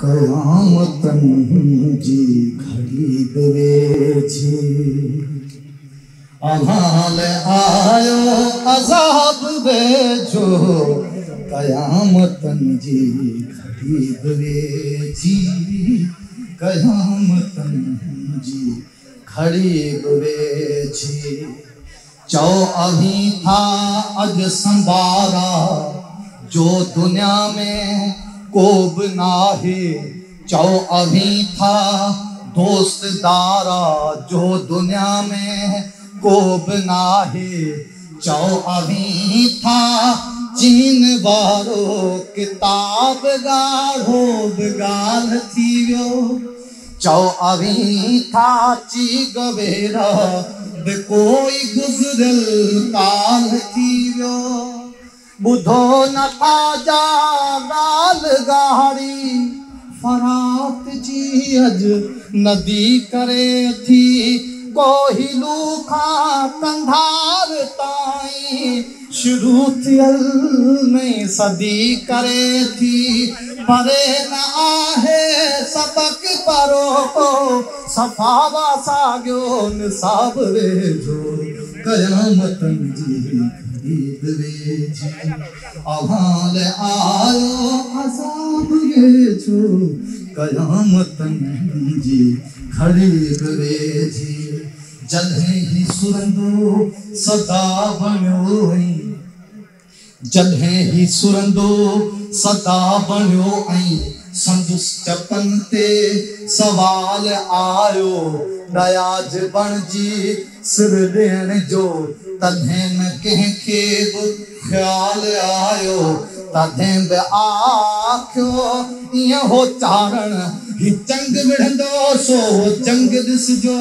कयामतन जी घड़ी वेझी अहाल आयो अज़ाब वेझो कयामतन जी घड़ी वेझी कयामतन जी घड़ी वेझी चौ अभी था अज संबारा जो दुनिया में को भी नाहे चौ अभी था दोस्तदारा जो दुनिया में को भी नाहे चौ अभी था चीन वारो किताब गाढ़ो बिगाल थी वियो चौ अभी था ची गवेरा बे कोई गुजरल काल थी वियो बुधो न था जा गाल गाड़ी फरात जी अज नदी करे थी कोहिलू खा कंधार ताई शुरू थियल में सदी करे थी परे न आहे सबक परो को सफावा सागियो निसाब वेझो कयामतन जी वेझी अहाल आयो अज़ाब वेझो कयामतन जी घड़ी वेझी जॾहिं ही सुरंदो सदा बणियो ऐं जॾहिं ही सुरंदो सदा बणियो ऐं संदुसि चपन ते सवाल आयो दयाज बणिजी सिर ॾियण जो तॾहिं न कंहिंखे बि ख़्याल आयो तॾहिं बि आखियो ईअं हो चारण ही चंग विढ़ंदो सो चंग ॾिसजो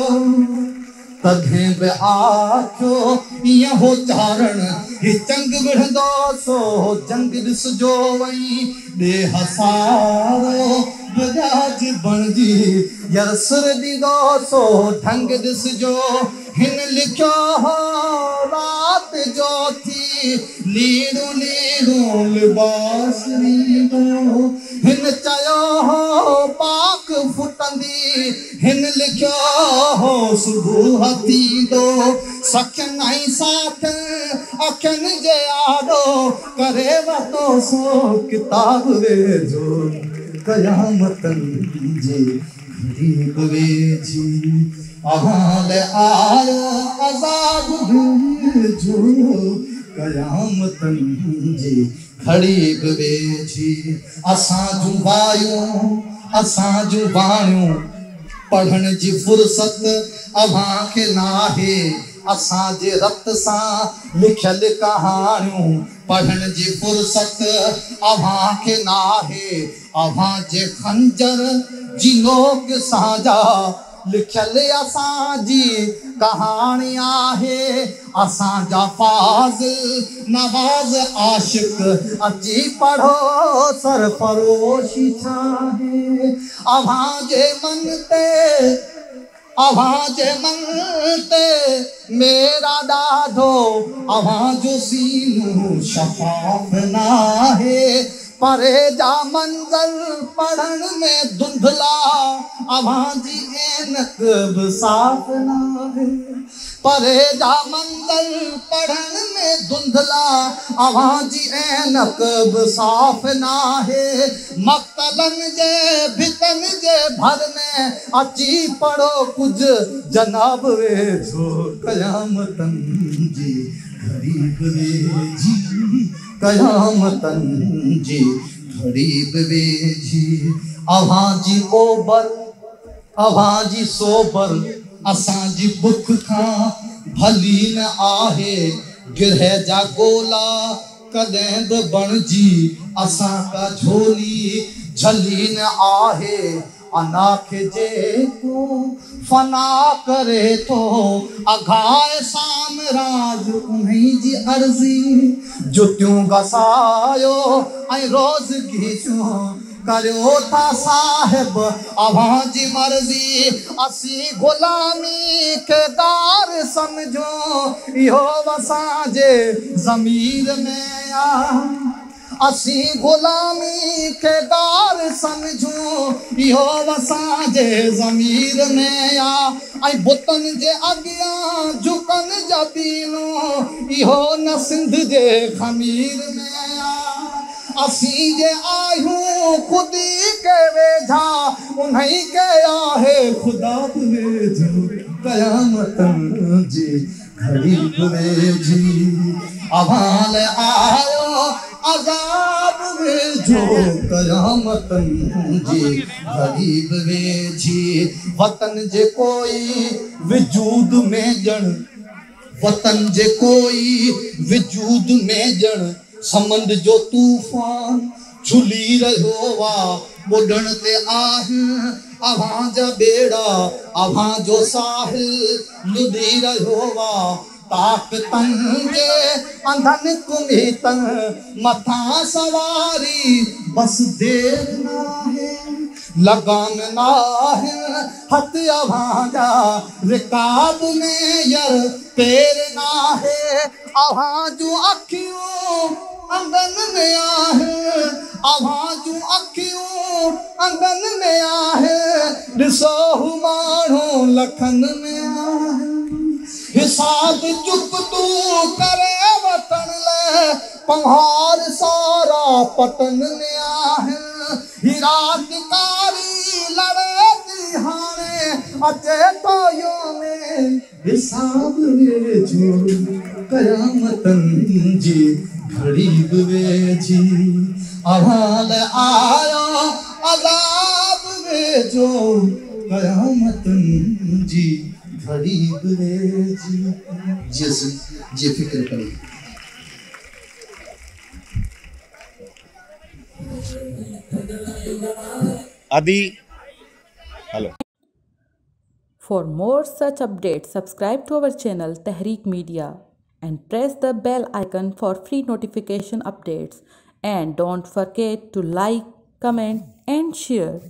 तॾहिं बि आखियो ईअं हो चारण ही चंग विढ़ंदो सो जंग ॾिसजो वई ॾे हसारो बजाज बणिजी यार सिर ॾींदो सो ढंग ॾिसजो हिन लिखियो हो रात जो थी लीड़ू लीड़ू लिबास ॾींदो हिन चयो हो पाक फुटंदी हिन लिखियो हो सुबुह थींदो सखियनि ऐं साथ अखियुनि जे आॾो करे वरितो सो किताब वेझो कयामतन जी घड़ी वेझी अहाल आयो अज़ाब वेझो कयामतन जी घड़ी वेझी असां जूं वायूं असां जूं वाणियूं पढ़ण जी फुर्सत अव्हां खे नाहे असांजे रत सां लिखियल कहाणियूं पढ़ण जी फुर्सत अव्हां खे नाहे अव्हां जे खंजर जी नोक सां लिखियल असांजी कहाणी आहे असांजा फाज़िल नवाज़ आशिक अची पढ़ो सरफरोशी छाहे अव्हां जे मन ते मेरा ॾाढो अव्हां जो सीनो शफ़ाफ़ नाहे परे जा मंज़र पढ़ण में धुंधला अव्हां जी ऐनक बि साफ़ नाहे परे जा मंज़र पढ़ण में धुंधला अव्हां जी ऐनक बि साफ़ नाहे मक़तलनि जे भितनि जे भर में अची पढ़ो कुझु जनाब वेझो कयामतन जी घड़ी वेझी कयामतन जी घड़ी वेझी अव्हां जी ओबर अव्हां जी सोबर असांजी बुख खां भली न आहे गिरह जा गोला कॾहिं बि बणिजी असां का झोली झली न आहे अना खे जेको फना करे थो अघाए सामराज उन्हीं जी अर्ज़ी जुतियूं घसायो ऐं रोज़ घीचूं करियो था साहिब अव्हां जी मर्ज़ी असीं ग़ुलामी खे दार सम्झो इहो असांजे ज़मीर में आ असी गुलामी के दार समझूं इहो असांजे ज़मीर में आ ऐं बुतनि जे अॻियां झुकनि जा दीनूं इहो न सिंध जे खमीर में आ असीं जे आहियूं ख़ुदी के वेझा उन्हई के आहे ख़ुदा बि वेझो क़यामतनि जी घड़ी बि वेझी अवाल आयो अज़ाब वेझो क़यामतनि जी घड़ी बि वेझी वतन जे कोई वजूद में ॼण वतन जे कोई वजूद में ॼण समंड जो तूफ़ान झुली रहियो आहे ॿुॾण ते आहिनि अव्हां जा ॿेड़ा अव्हां जो साहिल लुॾी रहियो आहे ताक़तनि जे अंधनि कुमीतनि मथां सवारी बसि देरि नाहे लगाम नाहे हथ अव्हां जा रिकाब में यर पेर नाहे अव्हां जूं अखियूं अंगनि में आहे अव्हां जूं अखियूं अंगनि में आहे ॾिसो हू माण्हू लखनि में आहे हिसाब चुप तूं करे वतन लाइ पहाड़ सारा पटन में आहे हिरातकारी लड़े थी हाणे अचे तो में हिसाब वेझो क़यामतनि जी घड़ी बि वेझी अवाल आयो अज़ाब वेझो क़यामतनि जी घड़ी बि वेझी जी फिक्र करी Adi, hello. For more such updates, subscribe to our channel Tehreek Media and press the bell icon for free notification updates. And don't forget to like, comment and share.